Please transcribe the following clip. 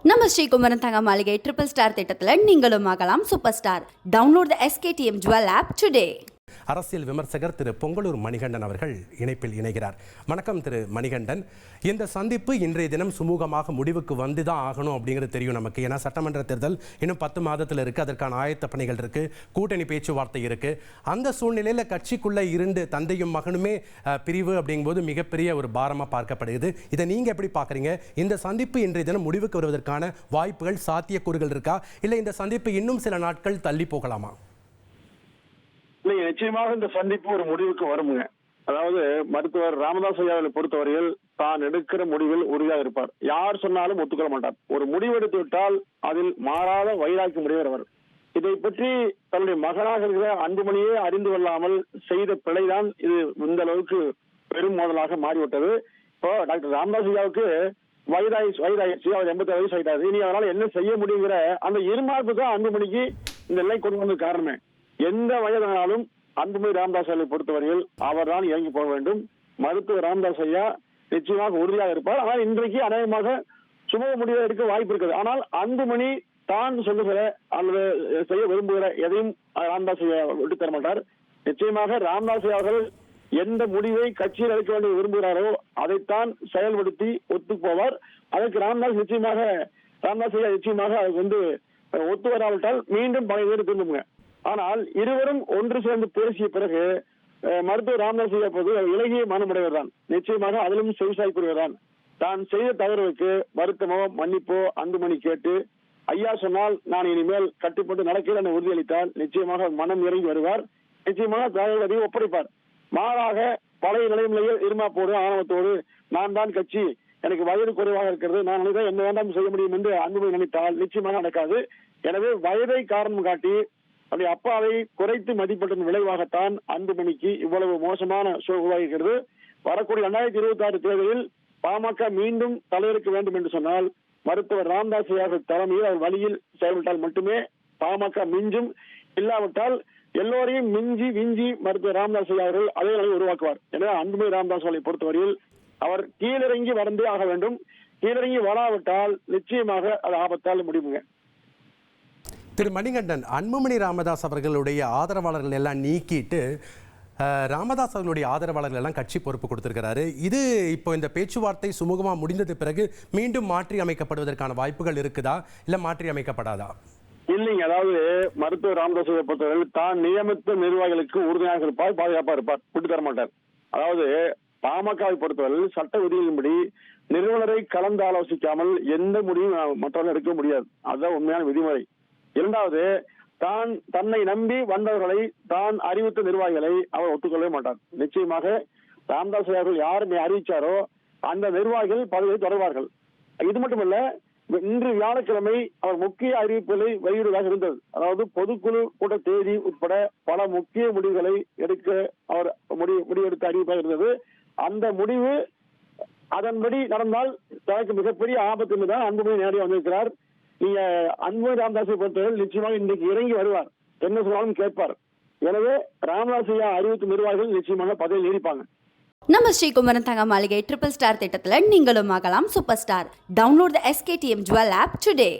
நம்ம ஸ்ரீகுமரன் தங்க மாளிகை ட்ரிபிள் ஸ்டார் திட்டத்தில் நீங்களும் ஆகலாம் super star. Download the SKTM jewel app today. அரசியல் விமர்சகர் திரு பொங்கலூர் மணிகண்டன் அவர்கள் இணைப்பில் இணைகிறார். வணக்கம் திரு மணிகண்டன். இந்த சந்திப்பு இன்றைய தினம் சுமூகமாக முடிவுக்கு வந்து தான் ஆகணும் அப்படிங்கிறது தெரியும் நமக்கு. ஏன்னா சட்டமன்ற தேர்தல் இன்னும் 10 மாதத்தில் இருக்குது, அதற்கான ஆயத்த பணிகள் இருக்குது, கூட்டணி பேச்சுவார்த்தை இருக்குது. அந்த சூழ்நிலையில் கட்சிக்குள்ளே இருந்து தந்தையும் மகனுமே பிரிவு அப்படிங்கும்போது மிகப்பெரிய ஒரு பாரமாக பார்க்கப்படுகிறது. இதை நீங்கள் எப்படி பார்க்குறீங்க? இந்த சந்திப்பு இன்றைய தினம் முடிவுக்கு வருவதற்கான வாய்ப்புகள், சாத்தியக்கூறுகள் இருக்கா, இல்லை இந்த சந்திப்பு இன்னும் சில நாட்கள் தள்ளி போகலாமா? நிச்சயமாக இந்த சந்திப்பு ஒரு முடிவுக்கு வருமுங்க. அதாவது மருத்துவர் ராமதாஸ் ஐயாவை பொறுத்தவரையில் தான் எடுக்கிற முடிவில் உறுதியாக இருப்பார். யார் சொன்னாலும் ஒத்துக்கொள்ள மாட்டார். ஒரு முடிவெடுத்து விட்டால் அதில் மாறாத வைராக்கியம் உடையவர். இதை பற்றி தன்னுடைய மகனாக இருக்கிற அன்புமணியே அறிந்து கொள்ளாமல் செய்த பிழைதான் இது இந்த அளவுக்கு பெரும் மோதலாக மாறிவிட்டது. இப்போ டாக்டர் ராமதாஸ் ஐயாவுக்கு வயதாயிடுச்சு, அவர் 86 வயசு ஆயிட்டாரு. இனி அவரால் என்ன செய்ய முடியுங்கிற அந்த இருமாப்பு தான் அன்புமணிக்கு இந்த நிலை கொண்டு வந்த காரணமே. எந்த வயதானாலும் அன்புமணி ராமதாஸ் ஐயாவை பொறுத்தவரையில் அவர் தான் இறங்கி போக வேண்டும். மருத்துவர் ராமதாஸ் ஐயா நிச்சயமாக உறுதியாக இருப்பார். ஆனால் இன்றைக்கு அநேகமாக சுமூக முடிவை எடுக்க வாய்ப்பு இருக்குது. ஆனால் அன்புமணி தான் சொல்லுகிற அல்லது செய்ய விரும்புகிற எதையும் ராமதாஸ் ஐயா விட்டு தர மாட்டார். நிச்சயமாக ராமதாஸ் ஐயா அவர்கள் எந்த முடிவை கட்சியில் எடுக்க வேண்டிய விரும்புகிறாரோ அதைத்தான் செயல்படுத்தி ஒத்து போவார். அதற்கு ராமதாஸ் ஐயா நிச்சயமாக அதுக்கு ஒத்து வராவிட்டால் மீண்டும் பழைய பேர் திரும்புங்க. ஆனால் இருவரும் ஒன்று சேர்ந்து பேசிய பிறகு மருத்துவர் ராமதாஸ் ஐயா போது இலகிய மனமுடையவர் தான். நிச்சயமாக அதிலும் செவிசாய்க்குரியவர் தான். தான் செய்த தவறுக்கு வருத்தமோ மன்னிப்போ அன்புமணி கேட்டு ஐயா சொன்னால் நான் இனிமேல் கட்டுப்பட்டு நடக்கல என உறுதியளித்தால் நிச்சயமாக மனம் இறங்கி வருவார். நிச்சயமாக தலைவரையும் ஒப்படைப்பார். மாறாக பழைய நிலைமையிலேயே இருமாப்போடு ஆணவத்தோடு நான் தான் கட்சி, எனக்கு வயது குறைவாக இருக்கிறது, நான் நினைத்தா என்ன வேண்டாம் செய்ய முடியும் என்று அன்புமணி நினைத்தால் நிச்சயமாக நடக்காது. எனவே வயதை காரணம் காட்டி அவருடைய அப்பாவை குறைத்து மதிப்பிட்ட விளைவாகத்தான் அன்புமணிக்கு இவ்வளவு மோசமான சூழல் உருவாகிறது. வரக்கூடிய 2026 தேர்தலில் பாமக மீண்டும் தலையெடுக்க வேண்டும் என்று சொன்னால் மருத்துவர் ராமதாஸ் ஐயா தலைமையில் அவர் வழியில் செயல்பட்டால் மட்டுமே பாமக மிஞ்சும். இல்லாவிட்டால் எல்லோரையும் விஞ்சி மருத்துவர் ராமதாஸ் ஐயா அவர்கள் அதே நிலையை உருவாக்குவார். எனவே அன்புமணி ராமதாஸ் அவர்களை பொறுத்தவரையில் அவர் கீழிறங்கி வளர்ந்தே ஆக வேண்டும். கீழிறங்கி வராவிட்டால் நிச்சயமாக அது ஆபத்தால் முடிவுங்க. திரு மணிகண்டன், அன்புமணி ராமதாஸ் அவர்களுடைய ஆதரவாளர்கள் எல்லாம் நீக்கிட்டு ராமதாஸ் அவர்களுடைய ஆதரவாளர்கள் எல்லாம் கட்சி பொறுப்பு கொடுத்திருக்கிறாரு. இது இப்போ இந்த பேச்சுவார்த்தை சுமூகமாக முடிந்தது பிறகு மீண்டும் மாற்றி அமைக்கப்படுவதற்கான வாய்ப்புகள் இருக்குதா, இல்லை மாற்றி அமைக்கப்படாதா? இல்லைங்க. அதாவது மருத்துவர் ராமதாஸ் பொறுத்தவரையில் தான் நியமித்த நிர்வாகிகளுக்கு உறுதுணையாக இருப்பார், பாதுகாப்பா இருப்பார், விட்டு தர மாட்டார். அதாவது பாமகவை பொறுத்தவரையில் சட்ட விதிகளின்படி நிறுவனரை கலந்து ஆலோசிக்காமல் எந்த முடிவும் மற்றவர்கள் எடுக்க முடியாது. அதுதான் உண்மையான விதிமுறை. இரண்டாவது, தன்னை நம்பி வந்தவர்களை தான் அறிவித்த நிர்வாகிகளை அவர் ஒத்துக்கொள்ளவே மாட்டார். நிச்சயமாக ராமதாஸ் அவர்கள் யார் அறிவிச்சாரோ அந்த நிர்வாகிகள் பதவியை தொடர்வார்கள். இது மட்டுமல்ல, இன்று வியாழக்கிழமை அவர் முக்கிய அறிவிப்புகளை வெளியிடுவதாக இருந்தது. அதாவது பொதுக்குழு கூட்ட தேதி உட்பட பல முக்கிய முடிவுகளை எடுக்க அவர் முடிவெடுக்க அறிவிப்பாக இருந்தது. அந்த முடிவு அதன்படி நடந்தால் தனக்கு மிகப்பெரிய ஆபத்து என்றுதான் அன்புமணி நேரடியாக வந்திருக்கிறார். நீங்க அன்புமணி ராமதாஸை பொறுத்தவரை நிச்சயமாக இன்றைக்கு இறங்கி வருவார், என்ன சொன்னாலும் கேட்பார். எனவே ராமதாஸ் ஐயா அறிவித்த நிர்வாகிகள் நிச்சயமாக பதவியில் நீடிப்பாங்க. நம்ம ஸ்ரீகுமரன் தங்க மாளிகை ட்ரிபிள் ஸ்டார் திட்டத்தில் நீங்களும் ஆகலாம் super star. Download the SKTM jewel app today.